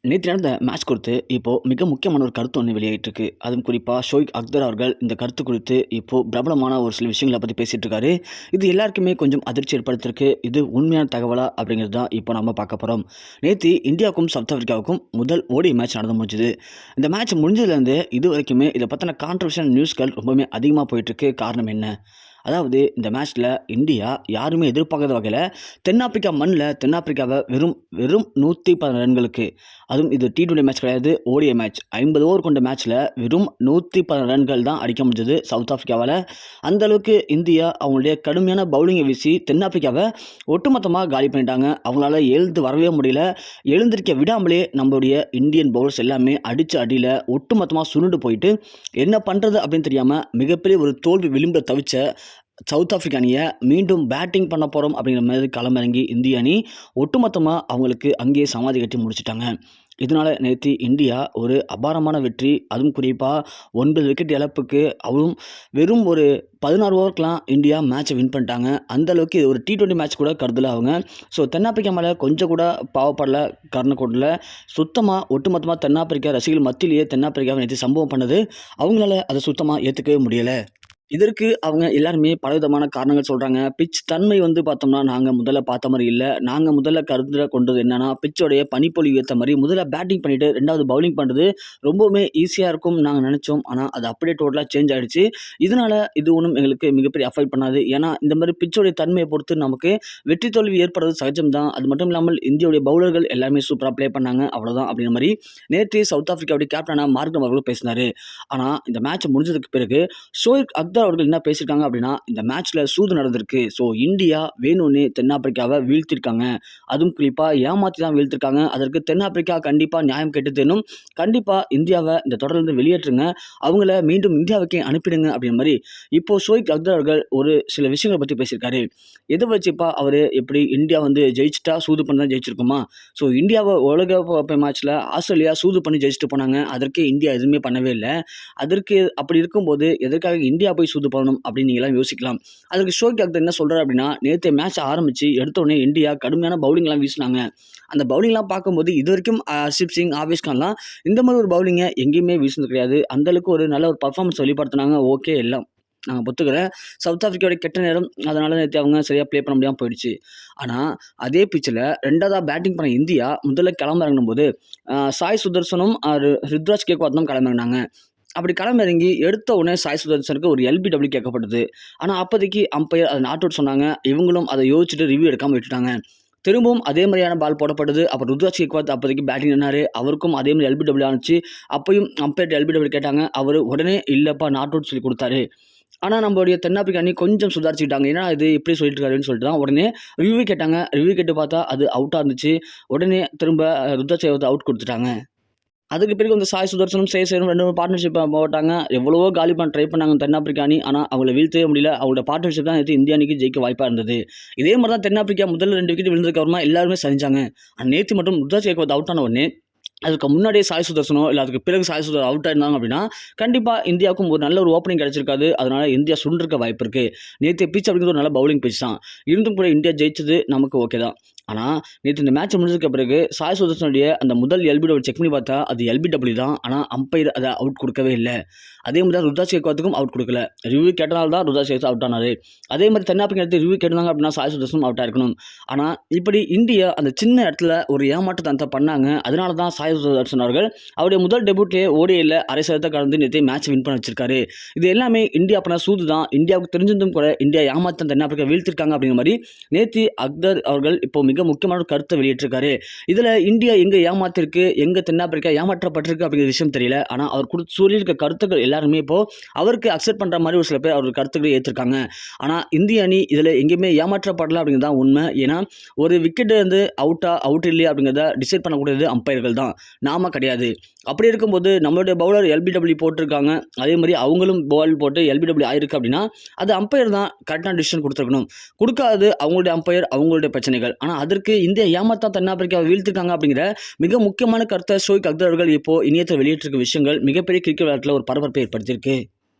நேற்று நடந்த மேட்ச் குறித்து இப்போது மிக முக்கியமான ஒரு கருத்து ஒன்று வெளியாகிட்டு அதுவும் குறிப்பாக ஷோயிக் அக்தர் அவர்கள் இந்த கருத்து குறித்து இப்போது பிரபலமான ஒரு சில விஷயங்களை பற்றி பேசிகிட்டு இருக்காரு. இது எல்லாருக்குமே கொஞ்சம் அதிர்ச்சி ஏற்படுத்திருக்கு. இது உண்மையான தகவலா அப்படிங்கிறது தான் இப்போ நம்ம பார்க்க போகிறோம். நேற்று இந்தியாவுக்கும் சவுத் ஆஃப்ரிக்காவுக்கும் முதல் ஓடி மேட்ச் நடந்து முடிஞ்சுது. இந்த மேட்ச் முடிஞ்சதுலேருந்து இது வரைக்குமே இதை பற்றின கான்ட்ரவர்ஷியல் நியூஸ்கள் ரொம்பவுமே அதிகமாக போயிட்டுருக்கு. காரணம் என்ன? அதாவது இந்த மேட்ச்சில் இந்தியா யாருமே எதிர்பார்க்காத வகையில் தென்னாப்பிரிக்கா மண்ணில் தென்னாப்பிரிக்காவை வெறும் வெறும் 110 ரன்களுக்கு, அதுவும் இது T20 மேட்ச் கிடையாது, ஓடிஐ மேட்ச், 50 ஓவர் கொண்ட மேட்ச்சில் வெறும் 110 ரன்கள் தான் அடிக்க முடிஞ்சது சவுத் ஆஃப்ரிக்காவால். அந்தளவுக்கு இந்தியா அவங்களுடைய கடுமையான பவுலிங்கை வீசி தென்னாப்பிரிக்காவை ஒட்டுமொத்தமாக காலி பண்ணிட்டாங்க. அவங்களால எழுந்து வரவே முடியல. எழுந்திருக்க விடாமலே நம்மளுடைய இந்தியன் பவுலர்ஸ் எல்லாமே அடித்த அடியில் ஒட்டுமொத்தமாக சுருண்டு போயிட்டு என்ன பண்ணுறது அப்படின்னு தெரியாமல் மிகப்பெரிய ஒரு தோல்வி விளிம்பை தவிச்ச சவுத் ஆஃப்ரிக்கா அணியை மீண்டும் பேட்டிங் பண்ண போகிறோம் அப்படிங்கிற மாதிரி களமிறங்கி இந்திய அணி ஒட்டுமொத்தமாக அவங்களுக்கு அங்கேயே சமாதி கட்டி முடிச்சிட்டாங்க. இதனால் நேற்று இந்தியா ஒரு அபாரமான வெற்றி, அதுவும் குறிப்பாக 9 விக்கெட் இழப்புக்கு, அவரும் வெறும் ஒரு 16 ஓவருக்கெலாம் இந்தியா மேட்சை வின் பண்ணிட்டாங்க. அந்தளவுக்கு இது ஒரு T20 மேட்ச் கூட கருதல அவங்க. ஸோ தென்னாப்பிரிக்கா மேலே கொஞ்சம் கூட பாவப்படல, கருணை கொண்டல. சுத்தமாக ஒட்டுமொத்தமாக தென்னாப்பிரிக்கா ரசிகர்கள் மத்தியிலேயே தென்னாப்பிரிக்காவை நேற்று சம்பவம் பண்ணது அவங்களால அதை சுத்தமாக ஏற்றுக்கவே முடியலை. இதற்கு அவங்க எல்லாருமே பலவிதமான காரணங்கள் சொல்கிறாங்க. பிட்ச் தன்மை பார்த்தோம்னா நாங்கள் முதல்ல பார்த்த மாதிரி இல்லை. நாங்கள் முதல்ல கருத்தில் கொண்டது என்னென்னா, பிட்சோடைய பனிப்பொழிவு ஏற்ற மாதிரி முதல்ல பேட்டிங் பண்ணிவிட்டு ரெண்டாவது பவுலிங் பண்ணுறது ரொம்பவுமே ஈஸியாக இருக்கும் நாங்கள் நினச்சோம். ஆனால் அது அப்படியே டோட்டலாக சேஞ்ச் ஆகிடுச்சு. இதனால் இது ஒன்றும் எங்களுக்கு மிகப்பெரிய அஃபெக்ட் பண்ணாது. ஏன்னா இந்த மாதிரி பிட்சோடைய தன்மையை பொறுத்து நமக்கு வெற்றி தோல்வி ஏற்படுறது சகஜம் தான். அது மட்டும் இல்லாமல் இந்தியாவுடைய பவுலர்கள் எல்லாமே சூப்பராக ப்ளே பண்ணாங்க, அவ்வளோதான் அப்படிங்கிற மாதிரி நேற்று சவுத் ஆஃப்ரிக்காவுடைய கேப்டனான மார்க்ரம் அவர்களும் பேசினார். ஆனால் இந்த மேட்ச் முடிஞ்சதுக்கு பிறகு ஷோயிக் அக்தர் அவர்கள் என்ன பேசியிருக்காங்க அப்படின்னா, இந்த மேட்ச்ல சூது நடந்திருக்கு. ஸோ இந்தியா வேணும்னே தென்னாப்பிரிக்காவை வீழ்த்திருக்காங்க, அதுவும் குறிப்பாக ஏமாற்றி தான் வீழ்த்திருக்காங்க. அதற்கு தென்னாப்பிரிக்கா கண்டிப்பாக நியாயம் கேட்டு தேனும், கண்டிப்பாக இந்தியாவை இந்த தொடர்ந்து வெளியேற்றுங்க, அவங்கள மீண்டும் இந்தியாவுக்கே அனுப்பிடுங்க அப்படிங்கிற மாதிரி இப்போ ஷோயிக் அக்தர் அவர்கள் ஒரு சில விஷயங்களை பற்றி பேசியிருக்காரு. எதை வச்சுப்பா அவர் எப்படி இந்தியா ஜெயிச்சிட்டா சூது பண்ணி தான் ஜெயிச்சிருக்குமா? ஸோ இந்தியாவை உலக மேட்ச்சில் ஆஸ்திரேலியா சூது பண்ணி ஜெயிச்சுட்டு போனாங்க. அதற்கு இந்தியா எதுவுமே பண்ணவே இல்லை. அதற்கு அப்படி இருக்கும்போது எதற்காக இந்தியா போய் சூது பண்ணணும் அப்படின்னு நீங்களாம் யோசிக்கலாம். அதுக்கு ஷோயிக் அக்தர் என்ன சொல்கிறார் அப்படின்னா, நேற்று மேட்ச் ஆரம்பித்து எடுத்தோடனே இந்தியா கடுமையான பவுலிங்லாம் வீசினாங்க. அந்த பவுலிங்லாம் பார்க்கும்போது இது வரைக்கும் ஹர்ஷிப் சிங், ஆவேஷ் கான்லாம் இந்த மாதிரி ஒரு பவுலிங்கை எங்கேயுமே வீசினது கிடையாது. அந்தளவுக்கு ஒரு நல்ல ஒரு பர்ஃபார்மன்ஸ் வெளிப்படுத்தினாங்க. ஓகே, எல்லாம் நாங்கள் ஒத்துக்கிறேன். சவுத் ஆஃப்ரிக்காவுடைய கெட்ட நேரம், அதனால் நேற்று அவங்க சரியாக ப்ளே பண்ண முடியாமல் போயிடுச்சு. ஆனால் அதே பிச்சில் ரெண்டாவதாக பேட்டிங் பண்ண இந்தியா முதல்ல களமிறங்கும் போது சாய் சுதர்சனும் ருத்ராஜ் கேக்வாத்தும் களமிறங்கினாங்க. அப்படி களமிறங்கி எடுத்த உடனே சாய் சுதர்சனுக்கு ஒரு LBW கேட்கப்பட்டது. ஆனால் அப்போதைக்கு அம்பையர் அதை நாட் அவுட் சொன்னாங்க. இவங்களும் அதை யோசிச்சுட்டு ரிவ்யூ எடுக்காமல் விட்டுட்டாங்க. திரும்பவும் அதே மாதிரியான பால் போடப்பட்டது. அப்புறம் ருத்ராஜ் கேக்வாத் அப்போதைக்கு பேட்டிங் நின்னார். அவருக்கும் அதே மாதிரி LBW ஆனிச்சு. அப்பையும் அம்பையர் LBW கேட்டாங்க. அவர் உடனே இல்லைப்பா நாட் அவுட் சொல்லி கொடுத்தாரு. ஆனால் நம்மளுடைய தென்னாப்பிரிக்கா அணி கொஞ்சம் சுதாரிச்சுக்கிட்டாங்க. ஏன்னா இது இப்படி சொல்லிட்டு இருக்காருன்னு சொல்லிட்டு தான் உடனே ரிவ்யூ கேட்டாங்க. ரிவ்யூ கேட்டு பார்த்தா அது அவுட்டாக இருந்துச்சு. உடனே திரும்ப ருத்ராஜ் கேக்வாத் அவுட் கொடுத்துட்டாங்க. அதுக்கு பிறகு சாய் சுதர்சனும் சேரும் 2 பார்ட்னர்ஷிப் போட்டாங்க. எவ்வளவோ காலி பண்ண ட்ரை பண்ணாங்க தென்னாப்பிரிக்கா அணி. ஆனால் அவங்கள வீழ்த்தவே முடியல. அவங்களோட பார்ட்னர்ஷிப் தான் நேற்று இந்திய அணிக்கு ஜெயிக்க வாய்ப்பாக இருந்தது. இதே மாதிரி தான் தென்னாப்பிரிக்கா முதல்ல 2 விக்கெட் விழுந்ததுக்கு அப்புறமா எல்லாருமே செஞ்சாங்க. ஆனால் நேற்று மட்டும் ருத்ராஜ் கேக்வாத் அவுட் ஆன உடனே அதுக்கு முன்னாடியே சாய் சுதர்சனோ இல்லை அதுக்கு பிறகு சாய் சுதர்சன் அவுட் ஆயிருந்தாங்க அப்படின்னா கண்டிப்பாக இந்தியாவுக்கும் ஒரு நல்ல ஒரு ஓப்பனிங் கிடச்சிருக்காது. அதனால் இந்தியா சுண்டிருக்க வாய்ப்பு இருக்குது. நேற்று பிச் அப்படிங்கிறது ஒரு நல்ல பவுலிங் பிச் தான். இருந்தும் கூட இந்தியா ஜெயிச்சது நமக்கு ஓகே தான். ஆனால் நேற்று இந்த மேட்ச் முடிஞ்சதுக்கு பிறகு சாய் சுதர்சனுடைய அந்த முதல் LBW செக் பண்ணி பார்த்தா அது LBW தான். ஆனால் அம்பையர் அதை அவுட் கொடுக்கவே இல்லை. அதே மாதிரி தான் ருத்ராஜ் கேக்வாத்துக்கும் அவுட் கொடுக்கல. ரிவ்யூ கேட்டனால தான் ருத்ராஜ் கேக்வாத் அவுட் ஆனார். அதே மாதிரி தென்னாப்பிரிக்கா எடுத்து ரிவ்யூ கேட்டாங்க அப்படின்னா சாய் சுதர்சனும் அவுட் ஆயிருக்கணும். ஆனால் இப்படி இந்தியா அந்த சின்ன இடத்துல ஒரு ஏமாற்றத்தை பண்ணாங்க. அதனால தான் சாய் சுதர்சன் அவர்கள் அவருடைய முதல் டெபியூட்டே ஓடிஐயில் அரை சதத்தை கடந்து நேற்று மேட்ச் வின் பண்ண வச்சிருக்காரு. இது எல்லாமே இந்தியா பண்ண சூது தான். இந்தியாவுக்கு தெரிஞ்சிருந்தும் கூட இந்தியா ஏமாற்றம் தென்னாப்பிரிக்கா வீழ்த்திருக்காங்க அப்படிங்கிற மாதிரி நேற்று அக்தர் அவர்கள் இப்போ மிக முக்கியமான ஒரு கருத்தை வெளியிட்டிருக்காரு. இதில் இந்தியா எங்கே ஏமாத்திருக்கு, எங்கே தென்னாப்பிரிக்கா ஏமாற்றப்பட்டிருக்கு அப்படிங்கிற விஷயம் தெரியல. ஆனால் அவர் சொல்லியிருக்க கருத்துக்கள் எல்லாருமே இப்போ அவருக்கு அக்செப்ட் பண்ணுற மாதிரி ஒரு சில பேர் அவர் கருத்துக்களை ஏற்றிருக்காங்க. ஆனால் இந்திய அணி இதில் எங்கேயுமே ஏமாற்றப்படலை அப்படிங்கிறது தான் உண்மை. ஏன்னா ஒரு விக்கெட்டு அவுட் இல்லையா அப்படிங்கிறத டிசைட் பண்ணக்கூடியது அம்பையர்கள் தான், நாம கிடையாது. அப்படி இருக்கும்போது நம்மளுடைய பவுலர் LBW போட்டிருக்காங்க. அதே மாதிரி அவங்களும் பால் போட்டு LBW ஆயிருக்கு அப்படின்னா அது அம்பையர் தான் கரெக்டான டிசிஷன் கொடுத்துருக்கணும். கொடுக்காது அவங்களுடைய அம்பையர், அவங்களுடைய பிரச்சனைகள். ஆனால் அதற்கு இந்தியா ஏமாத்தான் தென்னாப்பிரிக்காவை வீழ்த்திருக்காங்க அப்படிங்கிற மிக முக்கியமான கருத்தை ஷோயிக் அக்தர் அவர்கள் இப்போ இணையத்தில் வெளியிட்டிருக்க விஷயங்கள் மிகப்பெரிய கிரிக்கெட் விளையாட்டில் ஒரு பரபரப்பை ஏற்படுத்தியிருக்கு.